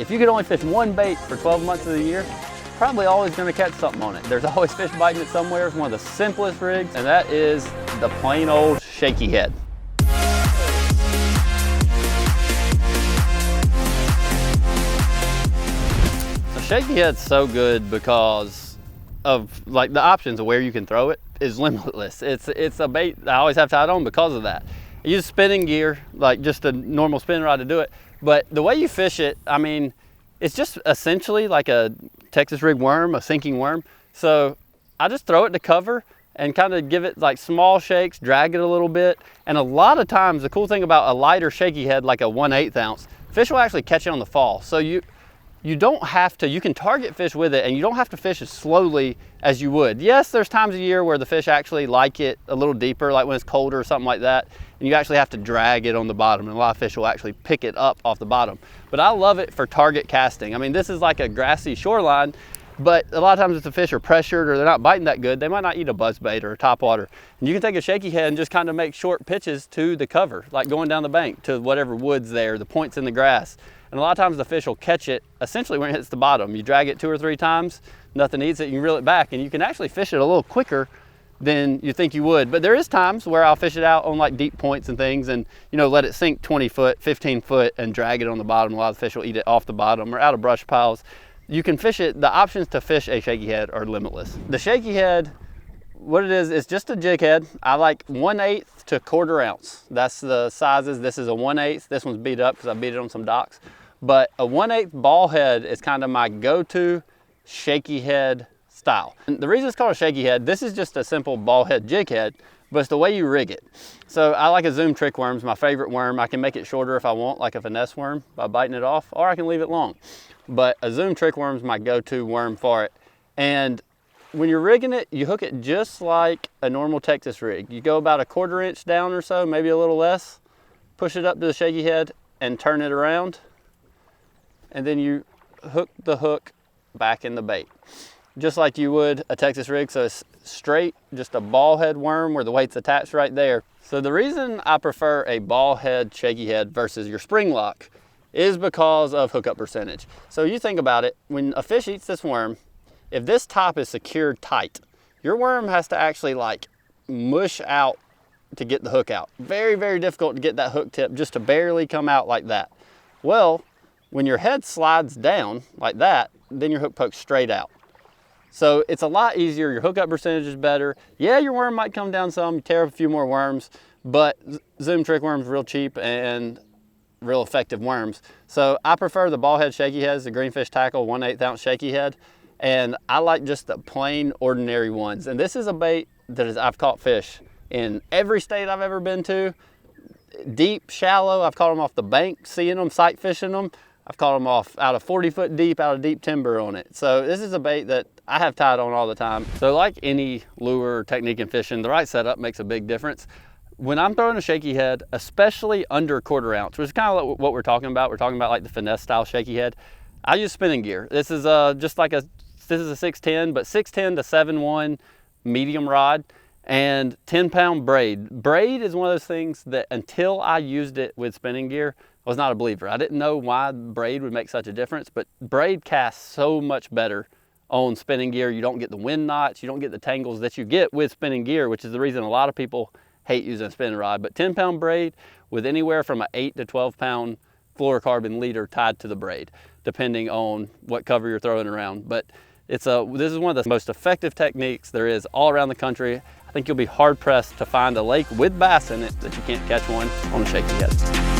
If you could only fish one bait for 12 months of the year, probably always going to catch something on it. There's always fish biting it somewhere. It's one of the simplest rigs, and that is the plain old Shaky Head. So Shaky Head's so good because of like the options of where you can throw it is limitless. It's a bait I always have tied on because of that. I use spinning gear, like just a normal spin rod to do it, but the way you fish it, I mean, it's just essentially like a Texas rig worm, a sinking worm. So I just throw it to cover and kind of give it like small shakes, drag it a little bit. And a lot of times, the cool thing about a lighter Shaky Head, like a 1/8 ounce, fish will actually catch it on the fall. So you don't have to, you can target fish with it and you don't have to fish as slowly as you would. Yes, there's times of year where the fish actually like it a little deeper, like when it's colder or something like that, and you actually have to drag it on the bottom, and a lot of fish will actually pick it up off the bottom. But I love it for target casting. I mean, this is like a grassy shoreline, but a lot of times if the fish are pressured or they're not biting that good, they might not eat a buzzbait or a topwater. And you can take a Shaky Head and just kind of make short pitches to the cover, like going down the bank to whatever wood's there, the points in the grass. And a lot of times the fish will catch it essentially when it hits the bottom. You drag it 2 or 3 times, nothing eats it, you can reel it back, and you can actually fish it a little quicker than you think you would. But there is times where I'll fish it out on like deep points and things and, you know, let it sink 20 foot, 15 foot and drag it on the bottom. A lot of the fish will eat it off the bottom or out of brush piles. You can fish it, the options to fish a Shaky Head are limitless. The Shaky Head, what it is, it's just a jig head. I like 1/8 to 1/4 ounce. That's the sizes. This is a 1/8. This one's beat up because I beat it on some docks. But a 1/8 ball head is kind of my go-to Shaky Head style. And the reason it's called a Shaky Head, this is just a simple ball head jig head, but it's the way you rig it. So I like a Zoom trick worm, it's my favorite worm. I can make it shorter if I want, like a finesse worm by biting it off, or I can leave it long. But a Zoom trick worm is my go-to worm for it. And when you're rigging it, you hook it just like a normal Texas rig. You go about 1/4 inch down or so, maybe a little less, push it up to the Shaky Head and turn it around. And then you hook the hook back in the bait, just like you would a Texas rig. So it's straight, just a ball head worm where the weight's attached right there. So the reason I prefer a ball head Shaky Head versus your spring lock is because of hookup percentage. So you think about it, when a fish eats this worm, if this top is secured tight, your worm has to actually like mush out to get the hook out. Very, very difficult to get that hook tip just to barely come out like that. Well, when your head slides down like that, then your hook pokes straight out. So it's a lot easier, your hookup percentage is better. Yeah, your worm might come down some, you tear up a few more worms, but Zoom trick worm's real cheap and real effective worms. So I prefer the ball head Shaky Heads, the greenfish tackle 1/8 ounce Shaky Head, and I like just the plain ordinary ones. And this is a bait that I've caught fish in every state I've ever been to. Deep, shallow, I've caught them off the bank, seeing them, sight fishing them. I've caught them off out of 40 foot deep, out of deep timber on it. So this is a bait that I have tied on all the time. So like any lure technique in fishing, the right setup makes a big difference. When I'm throwing a Shaky Head, especially under 1/4 ounce, which is kind of what we're talking about. We're talking about like the finesse style Shaky Head. I use spinning gear. This is just like this is a 610, but 610 to 7/1 medium rod and 10-pound braid. Braid is one of those things that until I used it with spinning gear, I was not a believer. I didn't know why braid would make such a difference, but braid casts so much better on spinning gear. You don't get the wind knots, you don't get the tangles that you get with spinning gear, which is the reason a lot of people hate using a spinning rod. But 10-pound braid with anywhere from an 8 to 12-pound fluorocarbon leader tied to the braid, depending on what cover you're throwing around. But this is one of the most effective techniques there is all around the country. I think you'll be hard pressed to find a lake with bass in it that you can't catch one on a Shaky Head.